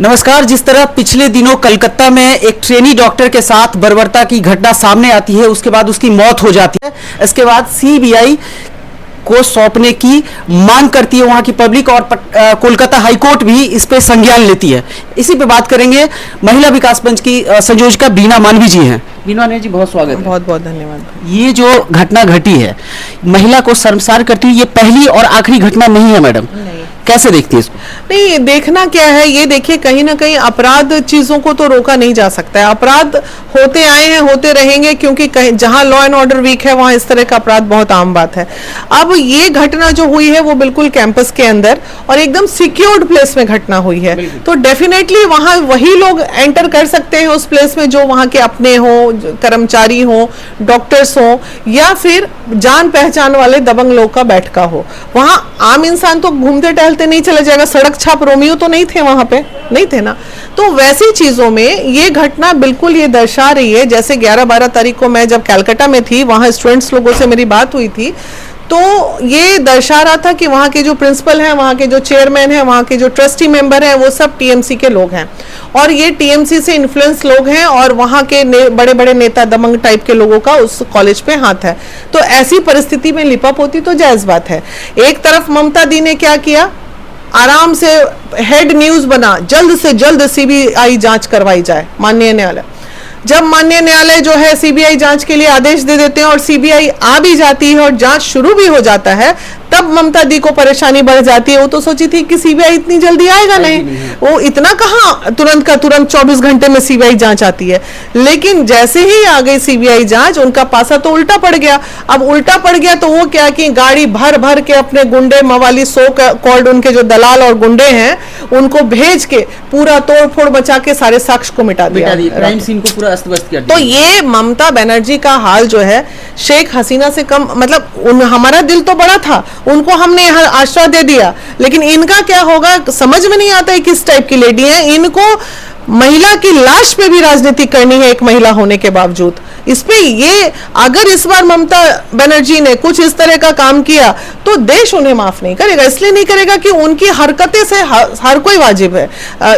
नमस्कार। जिस तरह पिछले दिनों कलकत्ता में एक ट्रेनी डॉक्टर के साथ बर्बरता की घटना सामने आती है, उसके बाद उसकी मौत हो जाती है, इसके बाद सीबीआई को सौंपने की मांग करती है वहां की पब्लिक और कोलकाता हाईकोर्ट भी इस पे संज्ञान लेती है। इसी पे बात करेंगे। महिला विकास मंच की संयोजिका बीना मानवी जी हैं। बीना जी, बहुत स्वागत है। बहुत बहुत धन्यवाद। ये जो घटना घटी है महिला को शर्मसार करती है, ये पहली और आखिरी घटना नहीं है मैडम, कैसे देखती है इसको? नहीं, देखना क्या है, ये देखिए कहीं ना कहीं अपराध चीजों को तो रोका नहीं जा सकता है। अपराध होते आए हैं, होते रहेंगे, क्योंकि कहीं जहां लॉ एंड ऑर्डर वीक है वहां इस तरह का अपराध बहुत आम बात है। अब ये घटना जो हुई है वो बिल्कुल कैंपस के अंदर और एकदम सिक्योर्ड प्लेस में घटना हुई है, तो डेफिनेटली वहां वही लोग एंटर कर सकते हैं उस प्लेस में जो वहां के अपने हो, कर्मचारी हो, डॉक्टर्स हो, या फिर जान पहचान वाले दबंग लोग का बैठका हो। वहां आम इंसान तो घूमते टहलते नहीं चला जाएगा। सड़क छाप रोमियो तो नहीं थे वहां पे, नहीं थे ना। तो वैसी चीजों में ये घटना बिल्कुल ये दर्शा रही है। जैसे 11-12 तारीख को मैं जब कलकत्ता में थी, वहां स्टूडेंट्स लोगों से मेरी बात हुई थी, तो ये दर्शा रहा था कि वहाँ के जो प्रिंसिपल हैं, वहाँ के जो चेयरमैन हैं, वहाँ के जो ट्रस्टी मेंबर हैं, वो सब टीएमसी के लोग हैं और ये टीएमसी से इन्फ्लुएंस लोग हैं और वहाँ के बड़े बड़े नेता दबंग टाइप के लोगों का उस कॉलेज पे हाथ है। तो ऐसी परिस्थिति में लिपअप होती तो जायज बात है। एक तरफ ममता दी ने क्या किया, आराम से हेड न्यूज बना, जल्द से जल्द सीबीआई जांच करवाई जाए। माननीय न्यायालय, जब माननीय न्यायालय जो है सीबीआई जांच के लिए आदेश दे देते हैं और सीबीआई आ भी जाती है और जांच शुरू भी हो जाता है, तब ममता दी को परेशानी बढ़ जाती है। वो तो सोची थी कि सीबीआई इतनी जल्दी आएगा नहीं, वो इतना कहाँ तुरंत का तुरंत 24 घंटे में सीबीआई जांच आती है। लेकिन जैसे ही आ गई सीबीआई जांच, उनका पासा तो उल्टा पड़ गया। अब उल्टा पड़ गया तो वो क्या कि गाड़ी भर भर के अपने गुंडे मवाली सो कॉल्ड उनके जो दलाल और गुंडे हैं उनको भेज के पूरा तोड़ फोड़ मचा के सारे साक्ष्य को मिटा दिया, क्राइम सीन को पूरा अस्त-व्यस्त कर दिया। तो ये ममता बनर्जी का हाल जो है शेख हसीना से कम, मतलब हमारा दिल तो बड़ा था, उनको हमने आश्रय दे दिया, लेकिन इनका क्या होगा समझ में नहीं आता है किस टाइप की लेडी है। इनको महिला की लाश पे भी राजनीति करनी है एक महिला होने के बावजूद। इस पे ये अगर इस बार ममता बनर्जी ने कुछ इस तरह का काम किया तो देश उन्हें माफ नहीं करेगा। इसलिए नहीं करेगा कि उनकी हरकतें से हर कोई वाजिब है,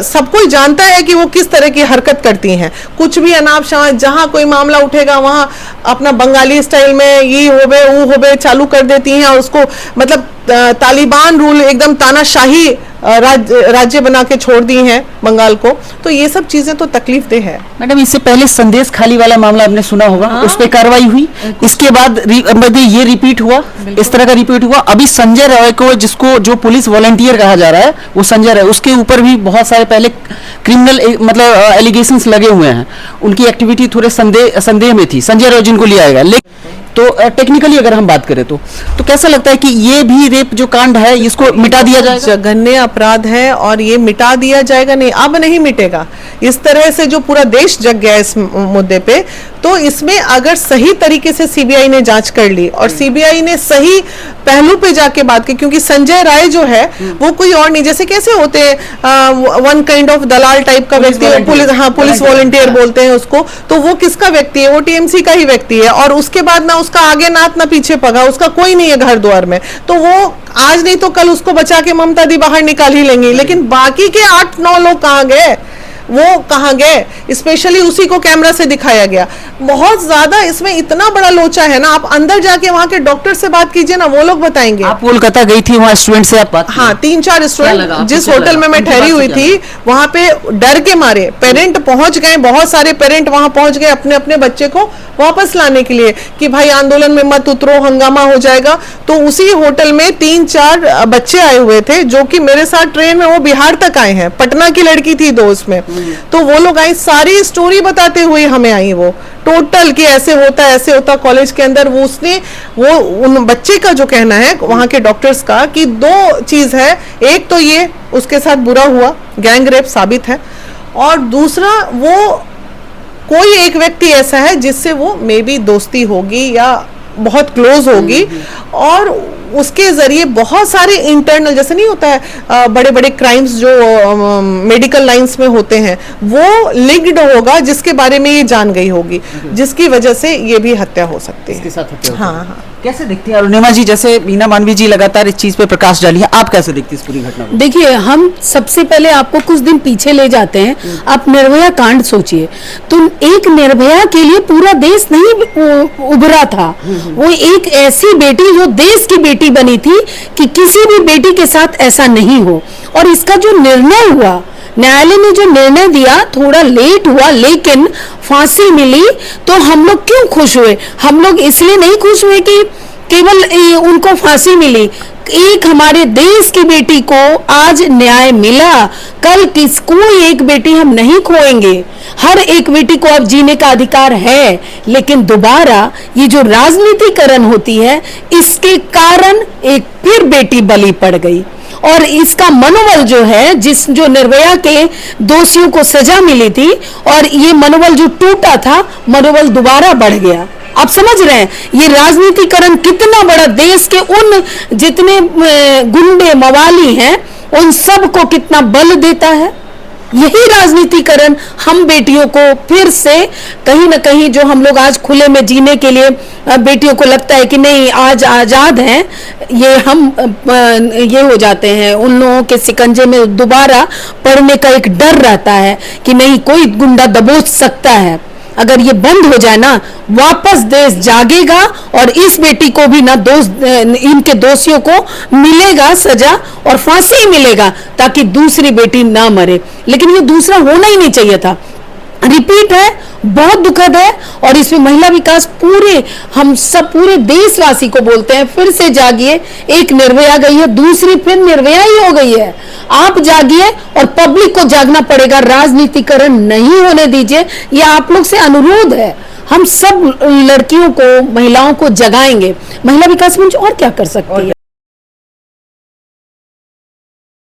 सब कोई जानता है कि वो किस तरह की हरकत करती हैं। कुछ भी अनाप शनाप, जहां कोई मामला उठेगा वहां अपना बंगाली स्टाइल में ये होबे वो होबे चालू कर देती हैं और उसको मतलब तालिबान रूल एकदम तानाशाही राज्य बना के छोड़ दी हैं बंगाल को। तो ये सब चीजें तो तकलीफ दे है। मैडम, इससे पहले संदेश खाली वाला मामला आपने सुना होगा, उस पर कार्रवाई हुई, इसके बाद ये रिपीट हुआ, इस तरह का रिपीट हुआ। अभी संजय राय को, जिसको जो पुलिस वॉलंटियर कहा जा रहा है, वो संजय राय, उसके ऊपर भी बहुत सारे पहले क्रिमिनल मतलब एलिगेशंस लगे हुए हैं। उनकी एक्टिविटी थोड़े संदेह में थी, संजय राय जिनको लिया आएगा। लेकिन तो टेक्निकली अगर हम बात करें तो कैसा लगता है कि ये भी रेप जो कांड है इसको मिटा दिया जाएगा? जघन्य अपराध है और ये मिटा दिया जाएगा नहीं, अब नहीं मिटेगा। इस तरह से जो पूरा देश जग गया इस मुद्दे पे, तो इसमें अगर सही तरीके से सीबीआई ने जांच कर ली और सीबीआई ने सही पहलू पे जाके बात की, क्योंकि संजय राय जो है वो कोई और नहीं, जैसे कैसे होते हैं one kind of Dalal type का व्यक्ति, पुलिस वॉलंटियर बोलते हैं उसको, तो वो किसका व्यक्ति है? वो टीएमसी का ही व्यक्ति है और उसके बाद ना उसका आगे नाथ ना पीछे पगा, उसका कोई नहीं है घर द्वार में। तो वो आज नहीं तो कल उसको बचा के ममता दी बाहर निकाल ही लेंगी। लेकिन बाकी के 8-9 लोग कहाँ गए, वो कहाँ गए? स्पेशली उसी को कैमरा से दिखाया गया। बहुत ज्यादा इसमें इतना बड़ा लोचा है ना। आप अंदर जाके वहाँ के डॉक्टर से बात कीजिए ना, वो लोग बताएंगे। आप कोलकाता गई थी, वहाँ स्टूडेंट से आप बात? हाँ, 3-4 स्टूडेंट जिस होटल में मैं ठहरी हुई थी वहाँ पे डर के मारे पेरेंट पहुंच गए, बहुत सारे पेरेंट वहां पहुंच गए अपने अपने बच्चे को वापस लाने के लिए कि भाई आंदोलन में मत उतरो, हंगामा हो जाएगा। तो उसी होटल में 3-4 बच्चे आए हुए थे जो कि मेरे साथ ट्रेन में वो बिहार तक आए हैं, पटना की लड़की थी 2 उसमें। तो वो लोग आई, सारी स्टोरी बताते हुए हमें आई वो टोटल कि ऐसे होता कॉलेज के अंदर। वो उन बच्चे का जो कहना है वहां के डॉक्टर्स का कि 2 चीज है, एक तो ये उसके साथ बुरा हुआ, गैंग रेप साबित है, और दूसरा वो कोई एक व्यक्ति ऐसा है जिससे वो मे बी दोस्ती होगी या बहुत क्लोज होगी और उसके जरिए बहुत सारे इंटरनल, जैसे नहीं होता है बड़े बड़े क्राइम्स जो मेडिकल लाइंस में होते हैं, वो लिंक्ड होगा जिसके बारे में ये जान गई होगी, जिसकी वजह से ये भी हत्या हो सकती है। इसके साथ हत्या हाँ हाँ। कैसे देखती हैं अरुणिमा जी, जैसे मीना मानवी जी लगातार इस चीज पे प्रकाश डाली है, आप कैसे देखती हैं इस पूरी घटना को? देखिए, हम सबसे पहले आपको कुछ दिन पीछे ले जाते हैं। आप निर्भया कांड सोचिए, तो एक निर्भया के लिए पूरा देश नहीं उभरा था। वो एक ऐसी बेटी जो देश की बेटी बनी थी कि किसी भी बेटी के साथ ऐसा नहीं हो। और इसका जो निर्णय हुआ, न्यायालय ने जो निर्णय दिया, थोड़ा लेट हुआ लेकिन फांसी मिली, तो हम लोग क्यों खुश हुए? हम लोग इसलिए नहीं खुश हुए कि केवल उनको फांसी मिली। एक हमारे देश की बेटी को आज न्याय मिला। कल किसको एक बेटी हम नहीं खोएंगे। हर एक बेटी को अब जीने का अधिकार है। लेकिन दोबारा ये जो राजनीतिकरण होती है, इसके कारण एक फिर बेटी बलि पड़ गई। और इसका मनोबल जो है, जो निर्भया के दोषियों को सजा मिली थी, और ये मनोबल जो टूटा था, मनोबल दोबारा बढ़ गया। आप समझ रहे हैं ये राजनीतिकरण कितना बड़ा, देश के उन जितने गुंडे मवाली हैं उन सब को कितना बल देता है। यही राजनीतिकरण हम बेटियों को फिर से कहीं ना कहीं, जो हम लोग आज खुले में जीने के लिए बेटियों को लगता है कि नहीं आज आजाद हैं, ये हम ये हो जाते हैं, उन लोगों के शिकंजे में दोबारा पड़ने का एक डर रहता है कि नहीं कोई गुंडा दबोच सकता है। अगर ये बंद हो जाए ना, वापस देश जागेगा और इस बेटी को भी ना इनके दोषियों को मिलेगा सजा और फांसी मिलेगा, ताकि दूसरी बेटी ना मरे। लेकिन ये दूसरा होना ही नहीं चाहिए था। रिपीट है, बहुत दुखद है। और इसमें महिला विकास हम सब पूरे देशवासी को बोलते हैं, फिर से जागिए। एक निर्भया गई है, दूसरी फिर निर्भया ही हो गई है। आप जागिए और पब्लिक को जागना पड़ेगा। राजनीतिकरण नहीं होने दीजिए, ये आप लोग से अनुरोध है। हम सब लड़कियों को, महिलाओं को जगाएंगे। महिला विकास मंच और क्या कर सकती है?